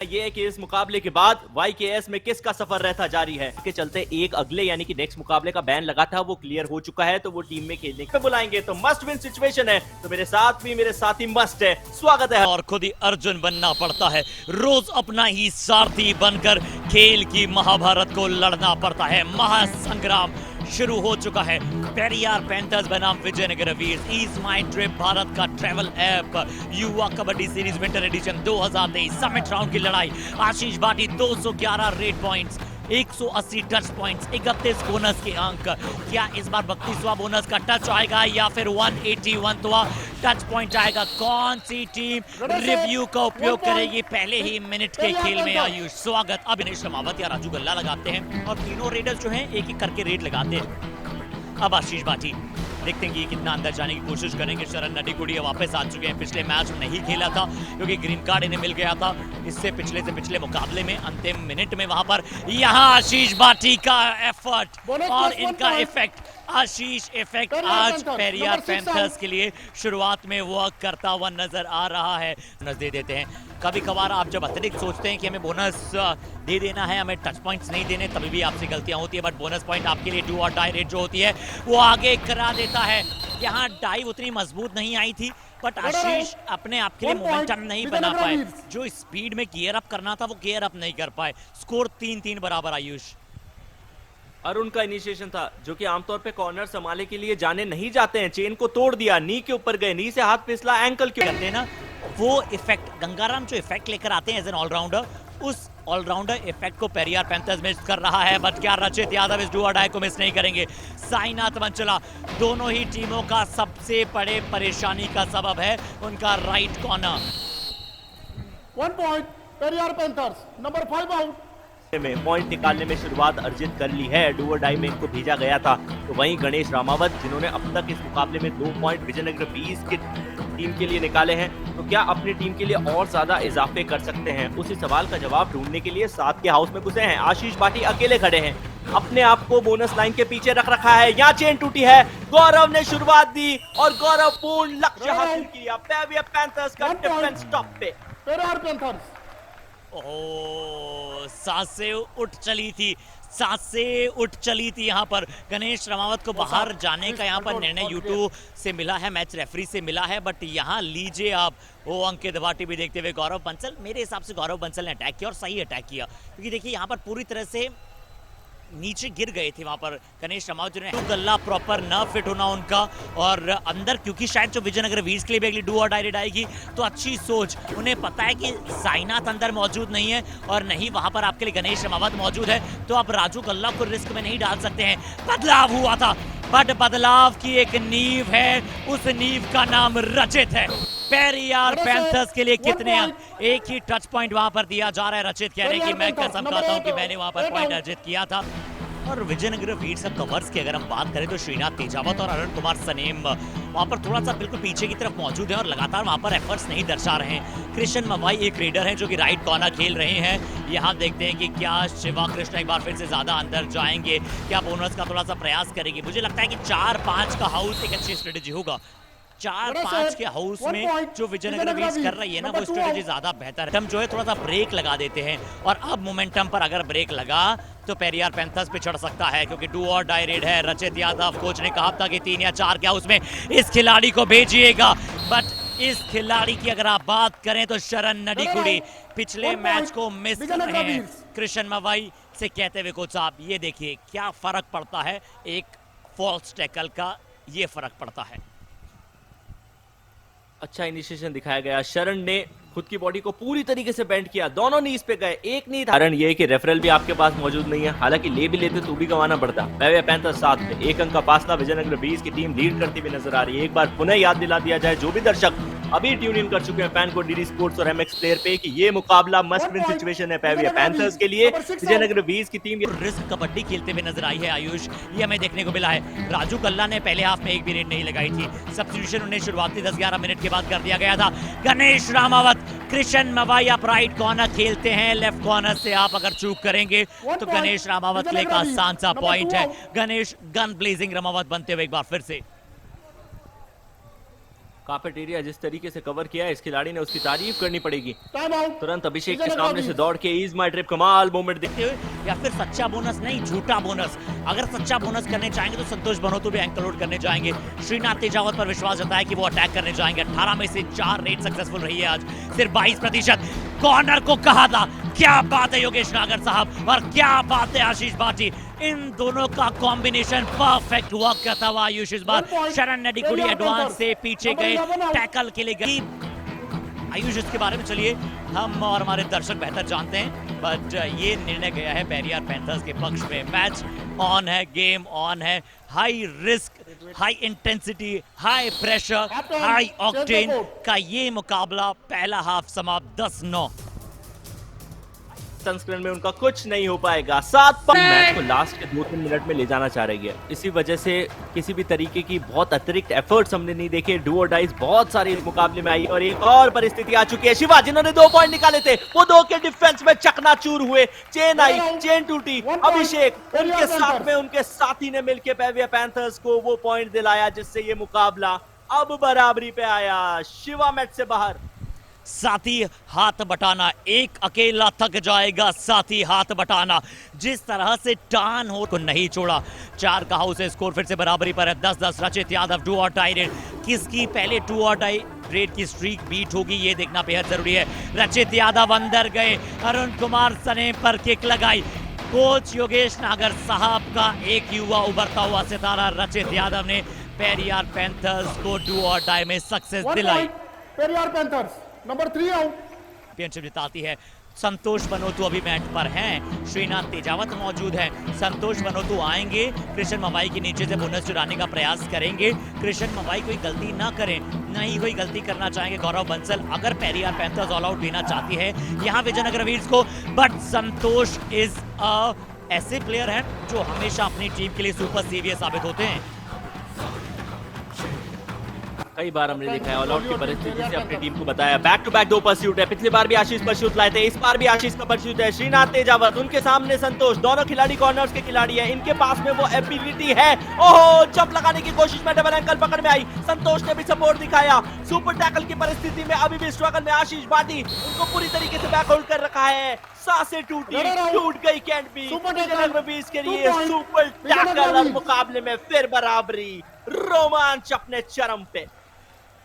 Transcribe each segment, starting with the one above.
ये है कि इस मुकाबले के बाद YKS में किसका सफर रहता जारी है के चलते एक अगले यानी कि नेक्स्ट मुकाबले का बैन लगा था वो क्लियर हो चुका है, तो वो टीम में खेलने पे बुलाएंगे। तो मस्ट विन सिचुएशन है, तो मेरे साथी मस्ट है। स्वागत है। और खुद ही अर्जुन बनना पड़ता है, रोज अपना ही सारथी बनकर खेल की महाभारत को लड़ना पड़ता है। महासंग्राम शुरू हो चुका है। पेरियार पैंथर्स बनाम Vijayanagar Veers, ease my trip Bharat का travel app, Yuva kabaddi series winter edition 2023 summit round की लड़ाई। Ashish Bhati 211 raid points, 180 touch points, 31 bonus के अंक। क्या इस बार 32वां बोनस का टच आएगा या फिर 181वां टच पॉइंट आएगा? कौन सी टीम रिव्यू का उपयोग करेगी पहले ही मिनट के खेल में? आयुष स्वागत। अब अभिनेश रमावत या राजू गल्ला लगाते हैं और तीनों रेडर्स जो हैं एक एक करके रेड लगाते हैं। अब आशीष भाटी देखते हैं कि कितना अंदर जाने की कोशिश करेंगे। शरण नडीकुड़िया वापस आ चुके हैं, पिछले मैच में नहीं खेला था क्योंकि ग्रीन कार्ड इन्हें मिल गया था इससे पिछले मुकाबले में। अंतिम मिनट में वहां पर यहाँ आशीष भाटी का एफर्ट और इनका इफेक्ट, आशीष इफेक्ट आज पेरियार पैंथर्स के लिए शुरुआत में वर्क करता हुआ नजर आ रहा है। बोनस दे देते हैं। कभी कभार आप जब अतिरिक्त सोचते हैं कि हमें बोनस दे देना है, हमें टच पॉइंट्स नहीं देने, तभी भी आपसे गलतियां होती है। बट बोनस पॉइंट आपके लिए डू और डाई रेट जो होती है वो आगे करा देता है। यहाँ डाई उतनी मजबूत नहीं आई थी बट आशीष अपने आप के लिए मोमेंटम नहीं बना पाए। जो स्पीड में गियर अप करना था वो गियर अप नहीं कर पाए। स्कोर 3-3 बराबर। आयुष अरुण का इनिशिएशन था जो कि आमतौर पे कॉर्नर संभालने के लिए जाने नहीं जाते हैं, चेन को तोड़ दिया, नी के ऊपर गए, नी से हाथ फिसला, एंकल क्यों करते हैं ना वो इफेक्ट। गंगाराम जो इफेक्ट लेकर आते हैं एज एन ऑलराउंडर, उस ऑलराउंडर इफेक्ट को पेरियार पैंथर्स मिस कर रहा है। बट क्या रचित यादव इस डू और डाई को मिस नहीं करेंगे? साईनाथ मंचला दोनों ही टीमों का सबसे बड़े परेशानी का सबब है उनका right corner. 1 point Periyar panthers, number 5 out में पॉइंट निकालने में शुरुआत अर्जित कर ली है। डू और डाई में इनको भेजा गया था। तो वहीं गणेश रामावत जिन्होंने अब तक इस मुकाबले में 2 पॉइंट विजयनगर 20 की टीम के लिए निकाले हैं, तो क्या अपनी टीम के लिए और ज्यादा इजाफे कर सकते हैं? उसी सवाल का जवाब ढूंढने के लिए साथ के हाउस में घुसे हैं। आशीष भाटी अकेले खड़े हैं, अपने आप को बोनस लाइन के पीछे रख रखा है। यहाँ चेन टूटी है, गौरव ने शुरुआत दी और गौरव पूर्ण लक्ष्य हासिल किया। पेरियार पैंथर्स का डिफेंस टॉप पे। पेरियार पैंथर्स सांसें उठ चली थी, सांसें उठ चली थी। यहाँ पर गणेश रमावत को बाहर जाने का यहाँ पर निर्णय यूट्यूब से मिला है, मैच रेफरी से मिला है। बट यहाँ लीजिए आप वो अंकित भाटी भी देखते हुए गौरव बंसल, मेरे हिसाब से गौरव बंसल ने अटैक किया और सही अटैक किया क्योंकि देखिए यहाँ पर पूरी तरह से नीचे गिर गए थे वहां पर गणेश रमावत ने। तो गल्ला प्रॉपर न फिट होना उनका और अंदर क्योंकि शायद जो विजयनगर वीर्स के लिए भी अगली डू और डाई रेड आएगी तो अच्छी सोच, उन्हें पता है कि साईनाथ अंदर मौजूद नहीं है और नहीं वहां पर आपके लिए गणेश रमावत मौजूद है, तो आप राजू गल्ला को रिस्क में नहीं डाल सकते हैं। बदलाव हुआ था बट बदलाव की एक नींव है, उस नींव का नाम रचित है। पेरियार पैंथर्स के लिए कितने अंक? एक ही टच पॉइंट वहां पर दिया जा रहा है। रचित कह रहे हैं कि मैं कसम खाता हूं कि मैंने वहां पर पॉइंट अर्जित किया था। और विजयनगर वीर्स कवर्स की अगर हम बात करें तो श्रीनाथ तेजावत और अरुण कुमार सनेम वहां पर थोड़ा सा बिल्कुल पीछे की तरफ मौजूद है और लगातार वहां पर एफर्ट्स नहीं दर्शा रहे हैं। कृष्ण मवाई एक रेडर हैं जो कि राइट कॉर्नर खेल रहे हैं। यहाँ देखते हैं कि क्या शिवा कृष्ण एक बार फिर से ज्यादा अंदर जाएंगे, क्या बोनस का थोड़ा सा प्रयास करेंगे? मुझे लगता है कि 4-5 का हाउस एक अच्छी स्ट्रेटेजी होगा। 4-5 के हाउस में जो विजयनगर वीर्स कर रही है ना वो स्ट्रेटेजी ज्यादा बेहतर है। हम जो है थोड़ा सा ब्रेक लगा देते हैं और अब मोमेंटम पर अगर ब्रेक लगा तो पेरियार पैंथर्स पे चढ़ सकता है क्योंकि डू और डाई रेड है। रचित यादव कोच ने कहा था कि 3 या 4 के हाउस में इस खिलाड़ी को भेजिएगा, बट इस खिलाड़ी की अगर आप बात करें तो शरण नडीकुड़ी पिछले मैच को मिस कर रहे हैं। कृष्ण मवाई से कहते हुए कोच साहब ये देखिए क्या फर्क पड़ता है, एक फॉल्स टैकल का ये फर्क पड़ता है। अच्छा इनिशिएशन दिखाया गया। शरण ने खुद की बॉडी को पूरी तरीके से बेंड किया, दोनों नीज पे गए, एक नी था। कारण ये है कि रेफरल भी आपके पास मौजूद नहीं है, हालांकि ले भी लेते तो भी गंवाना पड़ता। पेरियार पैंथर्स 7 में 1 अंक का फासला, विजयनगर 20 की टीम लीड करती हुई नजर आ रही है। एक बार पुनः याद दिला दिया जाए जो भी दर्शक अभी ट्यून इन कर चुके हैं फैन को डीडी स्पोर्ट्स और एमएक्स प्लेयर पे कि ये मुकाबला मस्ट विन सिचुएशन है पेरियार पैंथर्स के लिए। विजयनगर 20 की टीम रिस्क कबड्डी खेलते हुए नजर आई है। आयुष ये हमें देखने को मिला है। राजू गल्ला ने पहले हाफ में एक भी रेड नहीं लगाई थी, सब्स्टिट्यूशन उन्हें शुरुआती 10-11 मिनट के बाद कर दिया गया था। गणेश रामावत, कृष्ण मवाई आप राइट कॉर्नर खेलते हैं, लेफ्ट कॉर्नर से आप अगर चूक करेंगे तो गणेश रामावत के लिए एक आसान सा पॉइंट है। गणेश गन ब्लेजिंग रामावत बनते हुए एक बार फिर से काफेटेरिया जिस तरीके से कवर किया है, इस खिलाड़ी ने उसकी तारीफ करनी पड़ेगी। Time out. तुरंत अभिषेक के सामने से दौड़ के ईज माई ट्रिप कमाल मोमेंट देखते हुए या फिर सच्चा बोनस नहीं झूठा बोनस। अगर सच्चा बोनस करने चाहेंगे तो संतोष बनोतु भी एंकल लोड करने जाएंगे। श्रीनाथ तेजावत पर विश्वास जताया कि वो अटैक करने जाएंगे। 18 में से 4 रेड सक्सेसफुल रही है आज, सिर्फ 22%। कॉर्नर को कहा था, क्या बात है योगेश नागर साहब, और क्या बात है आशीष भाटी। इन दोनों का कॉम्बिनेशन परफेक्ट हुआ करता हुआ आयुष इस बार। शरण नडीकुड़ी एडवांस से पीछे गए, टैकल के लिए गई। आयुष इसके बारे में चलिए हम और हमारे दर्शक बेहतर जानते हैं, बट ये निर्णय गया है पेरियार पैंथर्स के पक्ष में। मैच ऑन है, गेम ऑन है, high risk, high intensity, high pressure, high octane का ये मुकाबला। पहला हाफ समाप्त 10-9। संस्करण में उनका कुछ नहीं हो पाएगा। 7 मैच को लास्ट के 2-3 मिनट में ले जाना चाह रही है। इसी वजह से किसी भी तरीके की बहुत अतिरिक्त एफर्ट्स हमने नहीं देखे। डू और डाइस बहुत सारी इस मुकाबले में आई और एक और परिस्थिति आ चुकी है। शिवा जिन्होंने 2 पॉइंट निकाले थे, वो 2 के डिफेंस में चकनाचूर हुए। चेन आई, चेन टूटी। अभिषेक उनके साथ में उनके साथी ने मिलकर पेरियार पैंथर्स को वो पॉइंट दिलाया जिससे ये मुकाबला अब बराबरी पे आया। शिवा मैच से बाहर। साथी हाथ बटाना, एक अकेला थक जाएगा साथी हाथ बटाना। जिस तरह से टान हो को नहीं छोड़ा। 4 का हाउस स्कोर फिर से बराबरी पर है। 10-10 रचित यादव डू और डाई रेड। किसकी पहले डू और डाई रेड की स्ट्रीक बीट होगी ये देखना बेहद जरूरी है। रचित यादव अंदर गए, अरुण कुमार सने पर किक लगाई। कोच योगेश नागर साहब का एक युवा उभरता हुआ सितारा रचित यादव ने पेरियार पैंथर्स को डू और डाई में सक्सेस दिलाई। Periyar panthers number 3 out. Championship जिताती है। संतोष बनोतु अभी मैच पर हैं, श्रीनाथ तेजावत मौजूद है। संतोष बनोतु आएंगे, कृष्ण मवाई के नीचे से बोनस चुराने का प्रयास करेंगे। कृष्ण मवाई कोई गलती ना करें, नहीं कोई गलती करना चाहेंगे गौरव बंसल अगर पेरियार पैंथर्स ऑल आउट देना चाहती है यहाँ विजयनगर वीर्स को। बट संतोष इज ऐसे प्लेयर हैं जो हमेशा अपनी टीम के लिए सुपर सीवियर साबित होते हैं। कई बार हमने देखा है ऑल आउट की परिस्थिति से अपनी टीम को बताया। बैक टू बैक 2 परस्यूट है। पिछली बार भी आशीष परस्यूट लाए थे, इस बार भी आशीष का परस्यूट है। श्रीनाथ तेजावत, उनके सामने संतोष, दोनों खिलाड़ी कॉर्नर्स के खिलाड़ी हैं। इनके पास में वो एबिलिटी है। ओहो, जंप लगाने की कोशिश में डबल एंकल पकड़ में आई। संतोष ने भी सपोर्ट दिखाया। सुपर टैकल की परिस्थिति में अभी भी स्ट्रगल में आशीष भाटी, उनको पूरी तरीके से बैक होल्ड कर रखा है। सांसें टूट गई कैंट बी के लिए। सुपर टैकल और मुकाबले में फिर बराबरी। रोमांच अपने चरम पे।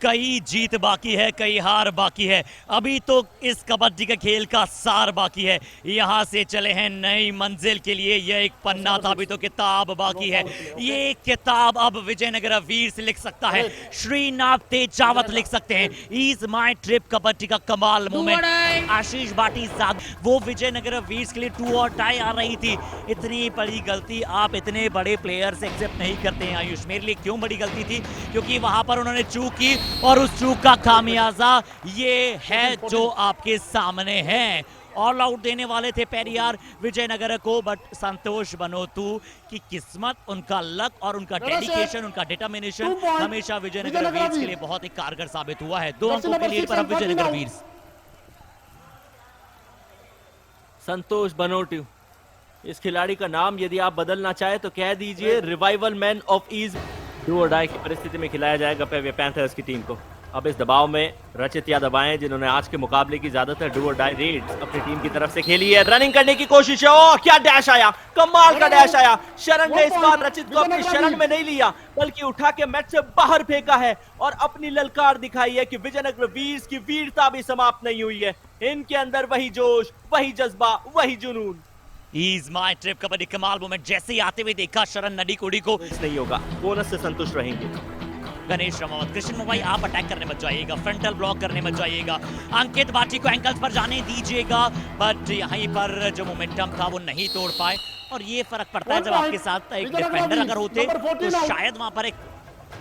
कई जीत बाकी है, कई हार बाकी है। अभी तो इस कबड्डी के खेल का सार बाकी है। यहाँ से चले हैं नई मंजिल के लिए। यह एक पन्ना था, अभी तो किताब बाकी है। ये किताब अब विजयनगर वीर से लिख सकता है, श्रीनाथ तेजावत लिख सकते हैं। इज माई ट्रिप कबड्डी का कमाल मोमेंट। आशीष भाटी साहब, वो विजयनगर वीर के लिए 2 और डाई आ रही थी। इतनी बड़ी गलती आप इतने बड़े प्लेयर से एक्सेप्ट नहीं करते हैं आयुष। मेरे लिए क्यों बड़ी गलती थी? क्योंकि वहां पर उन्होंने चूक की और उस चूक का खामियाजा ये है जो आपके सामने है। ऑल आउट देने वाले थे पेरियार विजयनगर को, बट संतोष बनोतु की किस्मत, उनका लक और उनका डेडिकेशन, उनका डिटर्मिनेशन हमेशा विजयनगर वीर्स के लिए बहुत ही कारगर साबित हुआ है। 2 अंकों के लीड पर अब विजयनगर वीर्स। संतोष बनोतु, इस खिलाड़ी का नाम यदि आप बदलना चाहे तो कह दीजिए revival man of ease. Do और डाई की परिस्थिति में खिलाया जाएगा पेरियार पैंथर्स की टीम को। अब इस दबाव में रचित यादव आए, जिन्होंने आज के मुकाबले की ज्यादातर डू और डाई रेड्स अपनी टीम की तरफ से खेली है। रनिंग करने की कोशिश है। ओह, क्या डैश आया, कमाल का डैश आया। शरण ने इस बार रचित को अपनी शरण में नहीं लिया, बल्कि उठा के मैच से बाहर फेंका है और अपनी ललकार दिखाई है कि विजयनगर वीर्स की वीरता भी समाप्त नहीं हुई है। इनके अंदर वही जोश, वही जज्बा, वही जुनून। He's my trip कबड्डी कमाल मोमेंट। जैसे ही आते हुए देखा शरण नडीकुड़ी को, नहीं होगा, बोनस से संतुष्ट रहेंगे। गणेश रामावत, कृष्ण मवाई आप अटैक करने मत जाइएगा, फ्रंटल ब्लॉक करने मत जाइएगा, अंकित भाटी को एंकल्स पर जाने दीजिएगा। बट यहीं पर जो मोमेंटम था वो नहीं तोड़ पाए और ये फर्क पड़ता है जब आपके साथ एक डिफेंडर अगर होते तो शायद वहां पर एक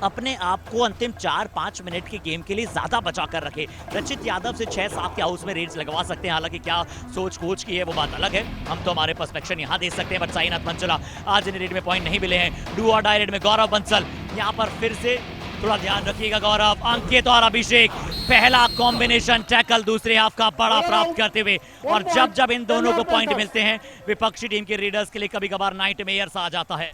अपने आप को अंतिम 4-5 मिनट के गेम के लिए ज्यादा बचा कर रखे। रचित यादव से 6-7 के हाउस में रेड्स लगवा सकते हैं। हालांकि क्या सोच कोच की है वो बात अलग है, हम तो हमारे पर्सपेक्शन यहाँ दे सकते हैं। बट साईनाथ मंचला आज इन रेड में पॉइंट नहीं मिले हैं। डू और डाई रेड में गौरव बंसल, यहाँ पर फिर से थोड़ा ध्यान रखिएगा गौरव। अंकित और अभिषेक, पहला कॉम्बिनेशन टैकल दूसरे हाफ का बड़ा प्राप्त करते हुए। और जब जब इन दोनों को पॉइंट मिलते हैं विपक्षी टीम के रीडर्स के लिए कभी कभार नाइट मेयर्स आ जाता है।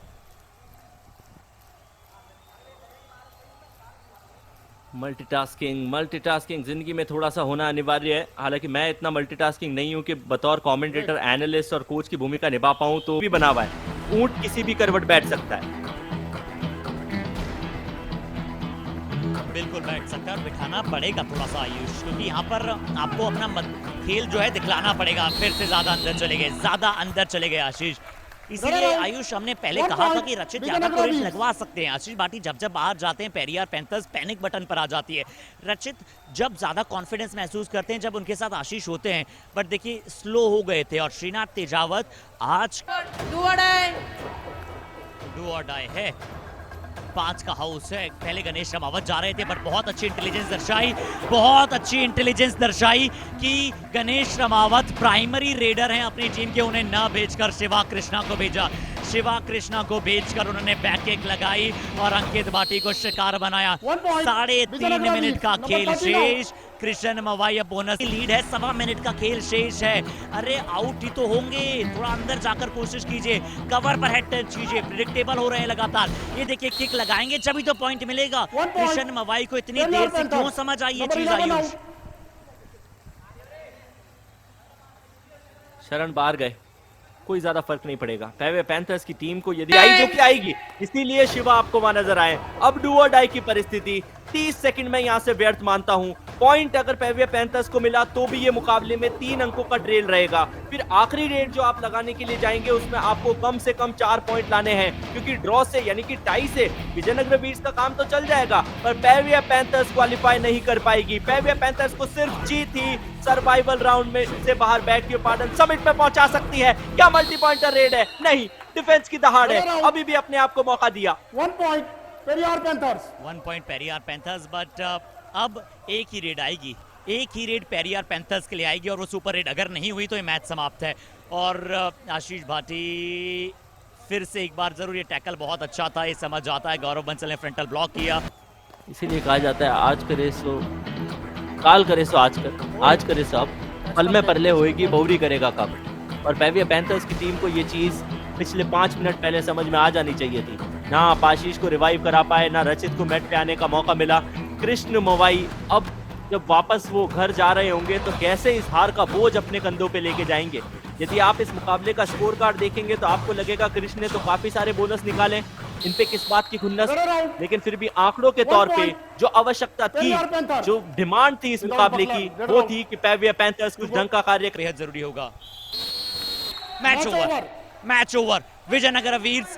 मल्टीटास्किंग जिंदगी में थोड़ा सा होना अनिवार्य है। हालांकि मैं इतना मल्टीटास्किंग नहीं हूं कि बतौर कमेंटेटर, एनालिस्ट और कोच की भूमिका निभा पाऊं, तो भी बना हुआ है। ऊंट किसी भी करवट बैठ सकता है। बिल्कुल बैठ सकता है और बिठाना पड़ेगा थोड़ा सा आयुष, क्योंकि यहाँ पर आपको अपना खेल जो है दिखलाना पड़ेगा। फिर से ज्यादा अंदर चले गए आशीष। इसीलिए आयुष हमने पहले कहा था कि रचित यादव को रेड लगवा सकते हैं। आशीष भाटी जब बाहर जाते हैं पेरियार पैंथर्स पैनिक बटन पर आ जाती है। रचित जब ज्यादा कॉन्फिडेंस महसूस करते हैं जब उनके साथ आशीष होते हैं, बट देखिए स्लो हो गए थे। और श्रीनाथ तेजावत आज डू और डाई है। 5 का हाउस है। पहले गणेश रामावत जा रहे थे, बट बहुत अच्छी इंटेलिजेंस दर्शाई कि गणेश रामावत प्राइमरी रेडर हैं अपनी टीम के। उन्हें न भेजकर शिवा कृष्णा को भेजकर उन्होंने बैक किक लगाई और अंकित भाटी को शिकार बनाया। 3.5 मिनट का खेल शेष। कृष्ण मवाई अब बोनस की लीड है। 1.25 मिनट का खेल शेष है। अरे आउट ही तो होंगे, थोड़ा अंदर जाकर कोशिश कीजिए, कवर पर हेड टच कीजिए। प्रेडिक्टेबल हो रहे हैं लगातार। ये देखिए किक लगाएंगे जब ही तो पॉइंट मिलेगा। कृष्ण मवाई को इतनी देर से क्यों समझ आई ये चीज आयुष? शरण बाहर गए, कोई ज्यादा फर्क नहीं पड़ेगा। पेवे पैंथर्स की टीम को यदि आई जो कि आएगी, इसीलिए शिवा आपको वहां नजर आए। अब डू और डाई की परिस्थिति 30 सेकंड में यहां से व्यर्थ मानता हूं। पॉइंट अगर पेवे पैंथर्स को मिला तो भी ये मुकाबले में 3 अंकों का ट्रेल रहेगा। फिर आखिरी रेड जो आप लगाने के लिए जाएंगे उसमें आपको कम से कम 4 पॉइंट लाने हैं, क्योंकि ड्रॉ से यानी कि टाई से विजयनगर वीर्स का काम तो चल जाएगा, पर पेवे पैंथर्स क्वालिफाई नहीं कर पाएगी। पेवे पैंथर्स को सिर्फ जीत ही सर्वाइवल राउंड में से बाहर बैक पार्डन समिट में पहुंचा सकती है। क्या मल्टी पॉइंटर रेड है? नहीं, डिफेंस की दहाड़ है। अभी भी अपने आप को मौका दिया। 1 पॉइंट पेरियार पैंथर्स। बट अब एक ही रेड आएगी, एक ही रेड पेरियार पैंथर्स के लिए आएगी और वो सुपर रेड अगर नहीं हुई तो ये मैच समाप्त है। और आशीष भाटी फिर से एक बार जरूर, ये टैकल बहुत अच्छा था, ये समझ आता है। गौरव बंसल ने फ्रंटल ब्लॉक किया। इसीलिए कहा जाता है आज करे सो काल करे सो आज कर, आज करे सो अब, पल में परले होएगी बहुरी करेगा कब। और पेवे पैंथर्स की टीम को ये चीज पिछले 5 मिनट पहले समझ में आ जानी चाहिए थी। ना आप आशीष को रिवाइव करा पाए, ना रचित को मैट पे आने का मौका मिला। कृष्ण मवाई अब जब वापस वो घर जा रहे होंगे तो कैसे इस हार का बोझ अपने कंधों पे लेके जाएंगे। यदि आप इस मुकाबले का स्कोर कार्ड देखेंगे तो आपको लगेगा कृष्ण ने तो काफी सारे बोनस निकाले, इन पे किस बात की खुन्नस, लेकिन फिर भी आंकड़ों के तौर पे जो आवश्यकता थी, जो डिमांड थी इस मुकाबले की, वो थी कि पेवे पैंथर्स कुछ ढंग का कार्य बेहद जरूरी होगा। Match over. विजयनगर वीर्स